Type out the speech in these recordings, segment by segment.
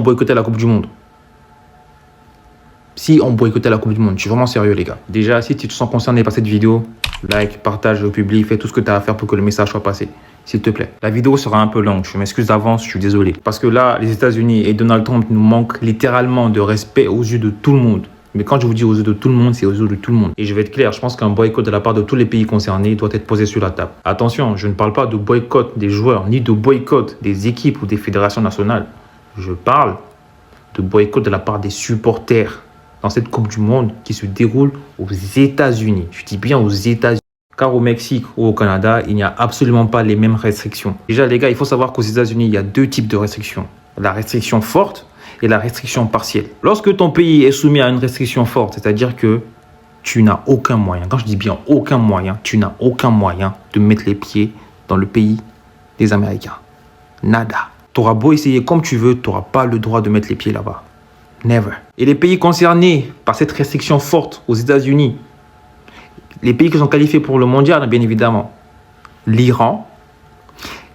boycotter la Coupe du Monde. Si on boycottait la Coupe du Monde, je suis vraiment sérieux les gars. Déjà, si tu te sens concerné par cette vidéo, like, partage au public, fais tout ce que tu as à faire pour que le message soit passé. S'il te plaît. La vidéo sera un peu longue, je m'excuse d'avance, je suis désolé. Parce que là, les États-Unis et Donald Trump nous manquent littéralement de respect aux yeux de tout le monde. Mais quand je vous dis aux yeux de tout le monde, c'est aux yeux de tout le monde. Et je vais être clair, je pense qu'un boycott de la part de tous les pays concernés doit être posé sur la table. Attention, je ne parle pas de boycott des joueurs, ni de boycott des équipes ou des fédérations nationales. Je parle de boycott de la part des supporters dans cette Coupe du Monde qui se déroule aux États-Unis. Je dis bien aux États-Unis. Car au Mexique ou au Canada, il n'y a absolument pas les mêmes restrictions. Déjà, les gars, il faut savoir qu'aux États-Unis, il y a deux types de restrictions. La restriction forte et la restriction partielle. Lorsque ton pays est soumis à une restriction forte, c'est-à-dire que tu n'as aucun moyen, quand je dis bien aucun moyen, tu n'as aucun moyen de mettre les pieds dans le pays des Américains. Nada. Tu auras beau essayer comme tu veux, tu n'auras pas le droit de mettre les pieds là-bas. Never. Et les pays concernés par cette restriction forte aux États-Unis, les pays qui sont qualifiés pour le mondial, bien évidemment, l'Iran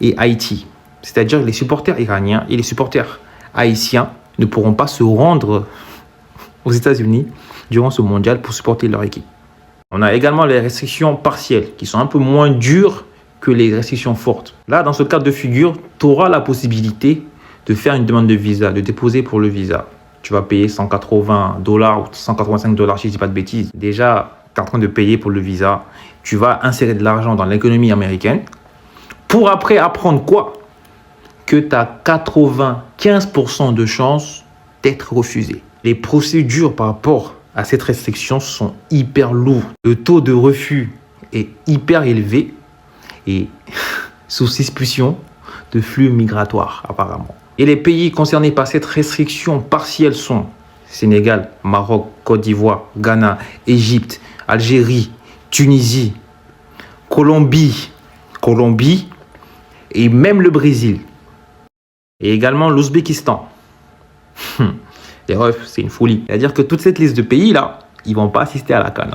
et Haïti. C'est-à-dire les supporters iraniens et les supporters haïtiens ne pourront pas se rendre aux États-Unis durant ce mondial pour supporter leur équipe. On a également les restrictions partielles qui sont un peu moins dures que les restrictions fortes. Là, dans ce cas de figure, tu auras la possibilité de faire une demande de visa, de déposer pour le visa. Tu vas payer $180 ou $185 si je ne dis pas de bêtises. Déjà, tu es en train de payer pour le visa. Tu vas insérer de l'argent dans l'économie américaine pour après apprendre quoi? Que tu as 95% de chances d'être refusé. Les procédures par rapport à cette restriction sont hyper lourdes. Le taux de refus est hyper élevé et sous suspicion de flux migratoires apparemment. Et les pays concernés par cette restriction partielle sont Sénégal, Maroc, Côte d'Ivoire, Ghana, Égypte, Algérie, Tunisie, Colombie et même le Brésil. Et également l'Ouzbékistan. Les refs, c'est une folie. C'est-à-dire que toute cette liste de pays-là, ils ne vont pas assister à la CAN.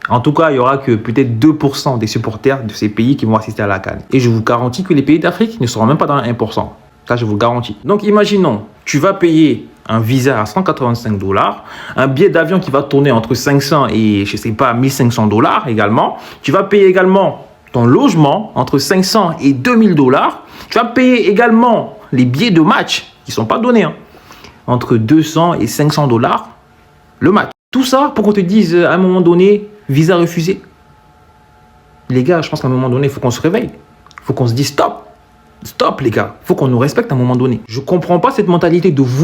En tout cas, il n'y aura que peut-être 2% des supporters de ces pays qui vont assister à la CAN. Et je vous garantis que les pays d'Afrique ne seront même pas dans le 1%. Ça, je vous le garantis. Donc, imaginons, tu vas payer un visa à $185, un billet d'avion qui va tourner entre 500 et, je ne sais pas, $1500 également. Tu vas payer également ton logement entre 500 et $2000. Tu vas payer également les billets de match qui ne sont pas donnés, entre 200 et $500 le match. Tout ça pour qu'on te dise à un moment donné, visa refusé. Les gars, je pense qu'à un moment donné, il faut qu'on se réveille. Il faut qu'on se dise stop. Stop les gars. Il faut qu'on nous respecte à un moment donné. Je ne comprends pas cette mentalité de vous.